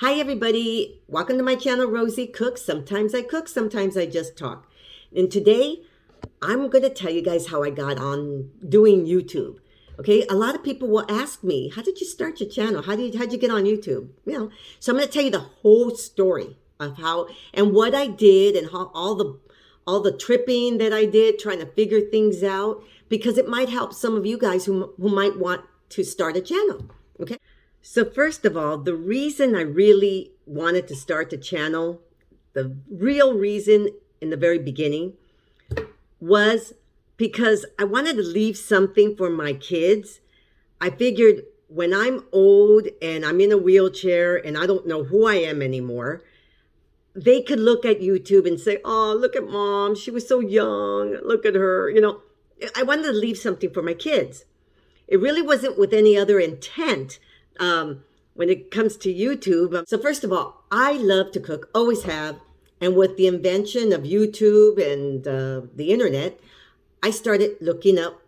Hi everybody, welcome to my channel, Rosie Cooks. Sometimes I cook, sometimes I just talk. And today, I'm going to tell you guys how I got on doing YouTube. Okay, a lot of people will ask me, how did you start your channel? How'd you get on YouTube? So I'm going to tell you the whole story of how and what I did and how all the tripping that I did, trying to figure things out, because it might help some of you guys who might want to start a channel. Okay. So first of all, the reason I really wanted to start the channel, the real reason in the very beginning, was because I wanted to leave something for my kids. I figured when I'm old and I'm in a wheelchair and I don't know who I am anymore, they could look at YouTube and say, oh, look at mom. She was so young. Look at her. I wanted to leave something for my kids. It really wasn't with any other intent when it comes to YouTube. So first of all, I love to cook, always have. And with the invention of YouTube and the internet, I started looking up,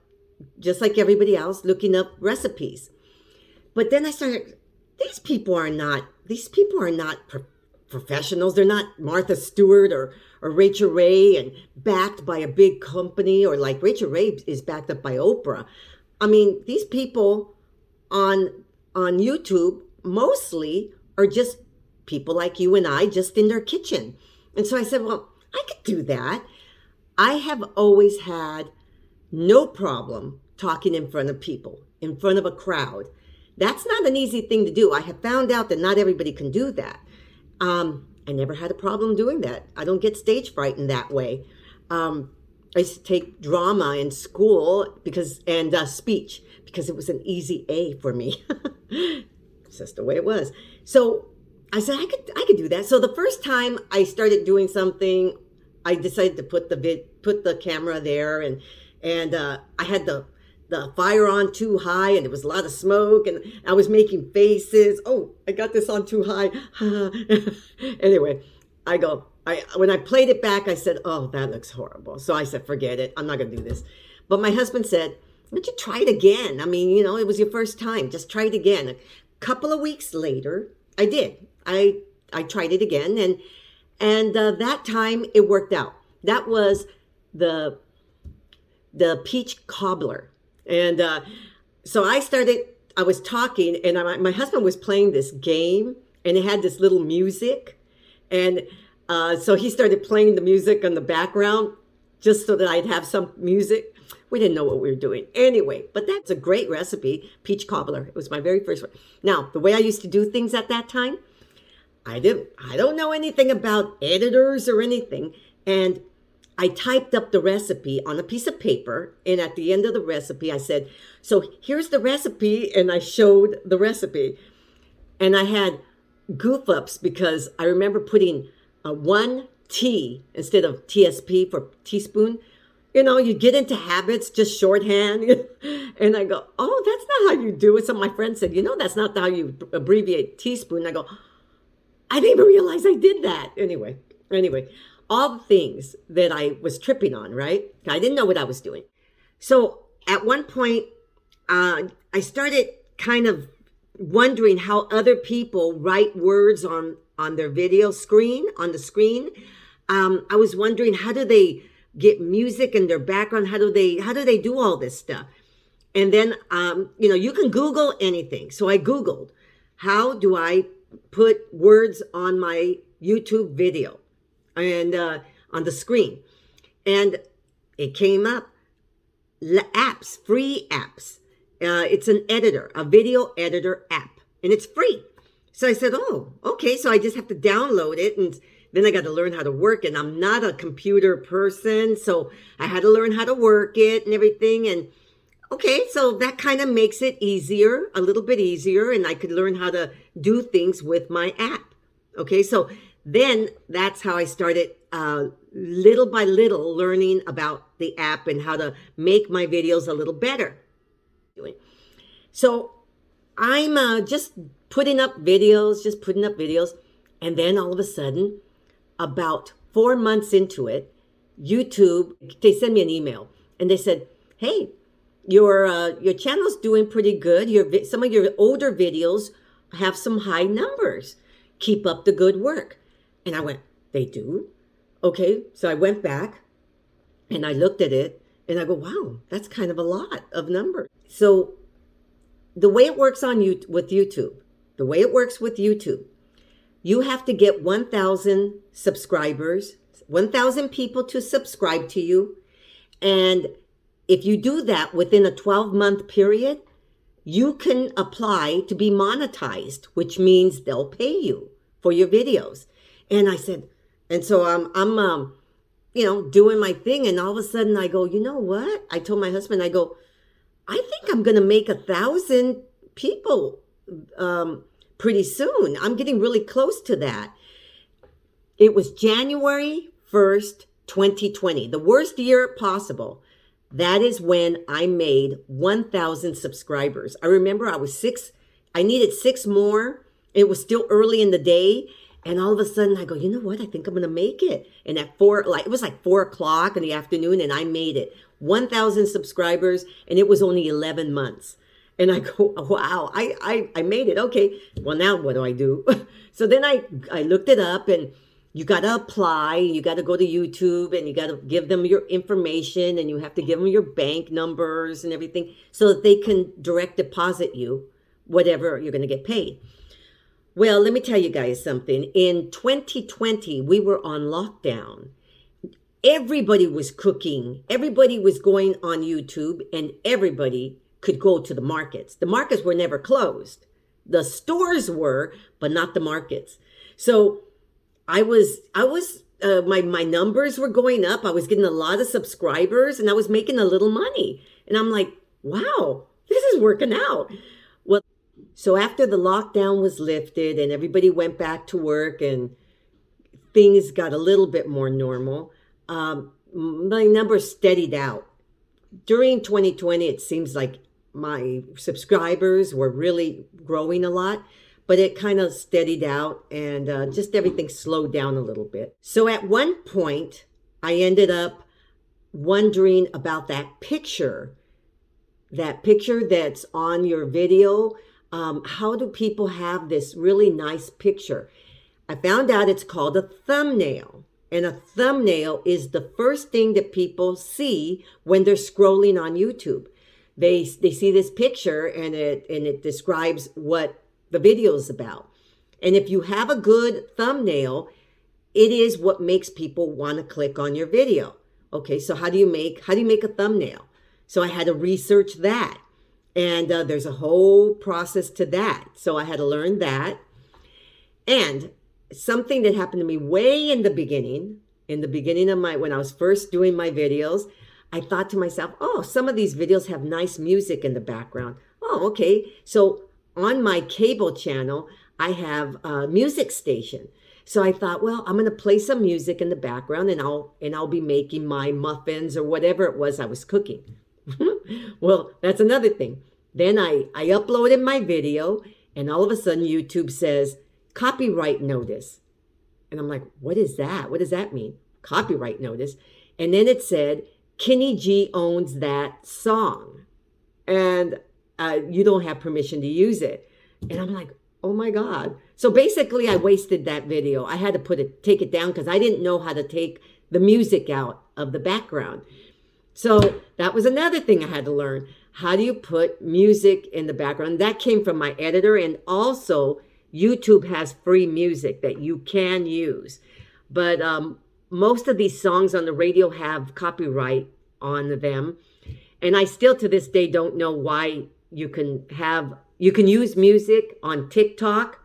just like everybody else, looking up recipes. But then I started, these people are not professionals. They're not Martha Stewart or Rachel Ray and backed by a big company, or like Rachel Ray is backed up by Oprah. I mean, these people on YouTube mostly are just people like you and I, just in their kitchen. And so I said, well, I could do that. I have always had no problem talking in front of people, in front of a crowd. That's not an easy thing to do. I have found out that not everybody can do that. I never had a problem doing that. I don't get stage fright in that way. I used to take drama in school and speech, because it was an easy A for me. It's just the way it was. So I said I could do that. So the first time I started doing something, I decided to put the camera there, and I had the fire on too high, and there was a lot of smoke, and I was making faces. Oh, I got this on too high. Anyway, when I played it back, I said, oh, that looks horrible. So I said, forget it. I'm not going to do this. But my husband said, why don't you try it again? I mean, it was your first time. Just try it again. A couple of weeks later, I did. I tried it again. And that time it worked out. That was the peach cobbler. And so I was talking, and my husband was playing this game, and it had this little music. And so he started playing the music in the background just so that I'd have some music. We didn't know what we were doing. Anyway, but that's a great recipe, peach cobbler. It was my very first one. Now, the way I used to do things at that time, I don't know anything about editors or anything. And I typed up the recipe on a piece of paper. And at the end of the recipe, I said, so here's the recipe. And I showed the recipe. And I had goof ups because I remember putting a 1 T instead of TSP for teaspoon. You get into habits, just shorthand. And I go, oh, that's not how you do it. So my friend said, that's not how you abbreviate teaspoon. I go, I didn't even realize I did that. Anyway, all the things that I was tripping on, right? I didn't know what I was doing. So at one point, I started kind of wondering how other people write words on their video screen, on the screen. I was wondering, how do they get music in their background? How do they do all this stuff? And then, you can Google anything. So I Googled, how do I put words on my YouTube video and on the screen? And it came up, apps, free apps. It's an editor, a video editor app, and it's free. So I said, oh, okay. So I just have to download it, and then I got to learn how to work it. And I'm not a computer person, so I had to learn how to work it and everything. And okay, so that kind of makes it easier, a little bit easier, and I could learn how to do things with my app. Okay, so then that's how I started little by little learning about the app and how to make my videos a little better. So I'm just putting up videos, and then all of a sudden, about 4 months into it, YouTube, they sent me an email, and they said, hey, your channel's doing pretty good. Some of your older videos have some high numbers. Keep up the good work. And I went, they do? Okay. So I went back and I looked at it and I go, wow, that's kind of a lot of numbers. So the way it works on you with YouTube, the way it works with YouTube, you have to get 1,000 subscribers, 1,000 people to subscribe to you. And if you do that within a 12-month period, you can apply to be monetized, which means they'll pay you for your videos. And I said, and so I'm doing my thing. And all of a sudden I go, you know what? I told my husband, I go, I think I'm going to make 1,000 people pretty soon. I'm getting really close to that. It was January 1st, 2020, the worst year possible. That is when I made 1,000 subscribers. I remember I needed 6 more. It was still early in the day. And all of a sudden I go, you know what? I think I'm going to make it. And it was like 4 o'clock in the afternoon and I made it. 1,000 subscribers and it was only 11 months. And I go, wow, I made it. Okay. Well, now what do I do? So then I looked it up and you got to apply. You got to go to YouTube and you got to give them your information and you have to give them your bank numbers and everything so that they can direct deposit you whatever you're going to get paid. Well, let me tell you guys something. In 2020, we were on lockdown. Everybody was cooking. Everybody was going on YouTube and everybody could go to the markets. The markets were never closed. The stores were, but not the markets. So my numbers were going up. I was getting a lot of subscribers and I was making a little money. And I'm like, wow, this is working out. Well, so after the lockdown was lifted and everybody went back to work and things got a little bit more normal, my numbers steadied out. During 2020, it seems like my subscribers were really growing a lot, but it kind of steadied out and just everything slowed down a little bit. So at one point, I ended up wondering about that picture that's on your video. How do people have this really nice picture? I found out it's called a thumbnail. And a thumbnail is the first thing that people see when they're scrolling on YouTube. They see this picture and it describes what the video is about. And if you have a good thumbnail, it is what makes people want to click on your video. Okay, so how do you make a thumbnail? So I had to research that. And there's a whole process to that. So I had to learn that. And something that happened to me way in the beginning of when I was first doing my videos, I thought to myself, oh, some of these videos have nice music in the background. Oh, okay. So on my cable channel, I have a music station. So I thought, well, I'm going to play some music in the background and I'll be making my muffins or whatever it was I was cooking. Well, that's another thing. Then I uploaded my video and all of a sudden YouTube says, copyright notice. And I'm like, what is that? What does that mean? Copyright notice. And then it said, Kenny G owns that song. And you don't have permission to use it. And I'm like, oh my God. So basically I wasted that video. I had to take it down because I didn't know how to take the music out of the background. So that was another thing I had to learn. How do you put music in the background? That came from my editor. And also YouTube has free music that you can use. But most of these songs on the radio have copyright on them. And I still to this day don't know why you can use music on TikTok,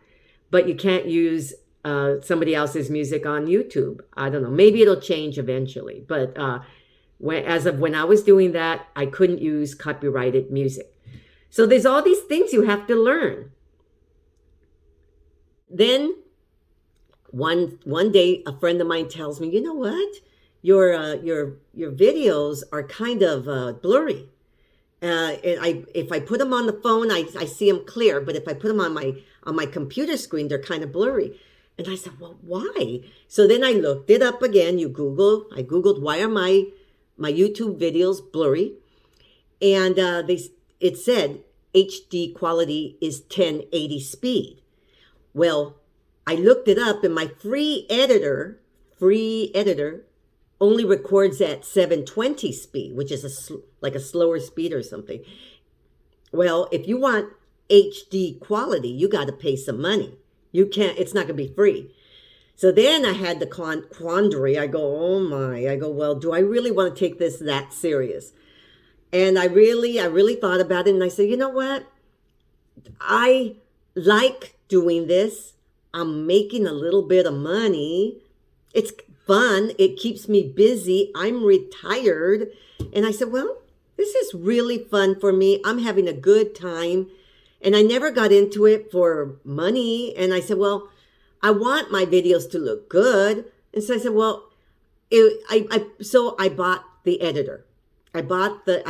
but you can't use somebody else's music on YouTube. I don't know. Maybe it'll change eventually. But as of when I was doing that, I couldn't use copyrighted music. So there's all these things you have to learn. Then one day, a friend of mine tells me, you know what? Your videos are kind of blurry. If I put them on the phone, I see them clear. But if I put them on my computer screen, they're kind of blurry. And I said, well, why? So then I looked it up again. I Googled, why are my YouTube videos blurry? And it said HD quality is 1080 speed. Well, I looked it up, and my free editor only records at 720 speed, which is like a slower speed or something. Well, if you want HD quality, you got to pay some money. You can't, it's not going to be free. So then I had the quandary. I go, oh my, I go, well, do I really want to take this that serious? And I really thought about it, and I said, you know what? I like doing this. I'm making a little bit of money. It's fun. It keeps me busy. I'm retired. And I said, well, this is really fun for me. I'm having a good time. And I never got into it for money. And I said, well, I want my videos to look good. And so I said, well, so I bought the editor. I bought the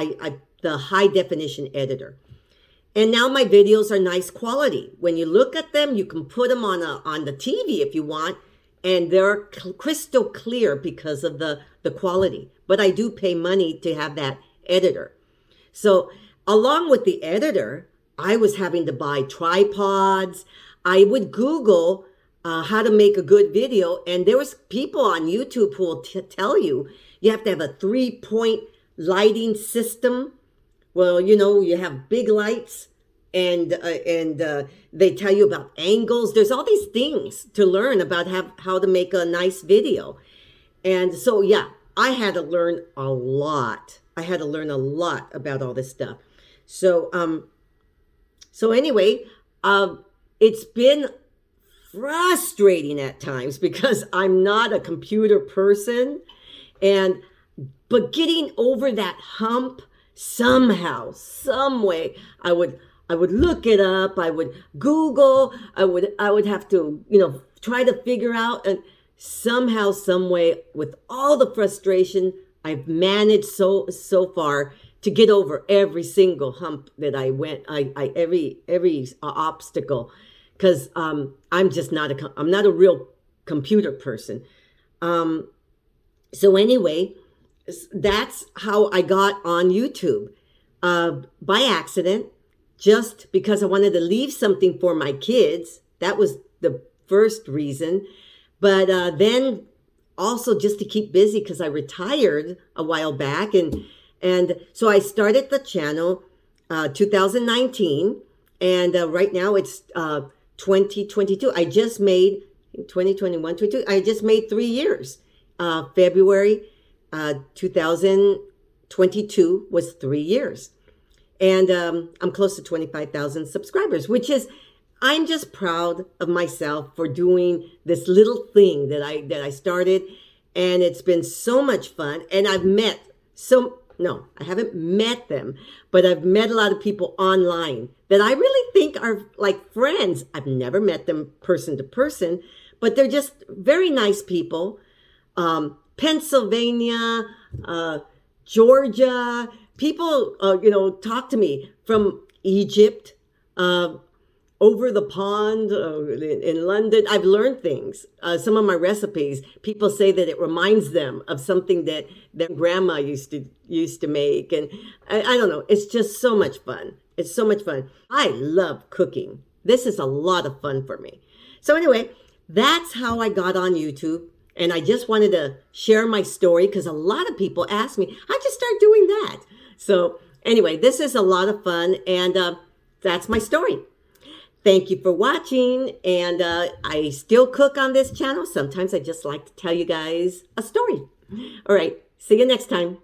high definition editor. And now my videos are nice quality. When you look at them, you can put them on the TV if you want, and they're crystal clear because of the quality. But I do pay money to have that editor. So along with the editor, I was having to buy tripods. I would Google how to make a good video, and there was people on YouTube who will tell you have to have a 3-point lighting system. Well, you have big lights, and they tell you about angles. There's all these things to learn about how to make a nice video. And so, yeah, I had to learn a lot. I had to learn a lot about all this stuff. So anyway, it's been frustrating at times because I'm not a computer person, but getting over that hump somehow, some way, I would look it up. I would Google. I would have to, try to figure out, and somehow, some way, with all the frustration, I've managed so far to get over every single hump that I went, every obstacle, because I'm just I'm not a real computer person. So anyway, that's how I got on YouTube, by accident, just because I wanted to leave something for my kids. That was the first reason. But then also just to keep busy, because I retired a while back. And so I started the channel 2019. And right now it's 2022. I just made 2021, 22. I just made 3 years. February 2022 was 3 years. And I'm close to 25,000 subscribers, which is, I'm just proud of myself for doing this little thing that I started. And it's been so much fun. And I've met no, I haven't met them, but I've met a lot of people online that I really think are like friends. I've never met them person to person, but they're just very nice people. Pennsylvania, Georgia, people, talk to me from Egypt, over the pond, in London. I've learned things. Some of my recipes, people say that it reminds them of something that their grandma used to make. And I don't know, it's just so much fun. It's so much fun. I love cooking. This is a lot of fun for me. So anyway, that's how I got on YouTube. And I just wanted to share my story because a lot of people ask me, how'd you start doing that? So anyway, this is a lot of fun, and that's my story. Thank you for watching, and I still cook on this channel. Sometimes I just like to tell you guys a story. All right, see you next time.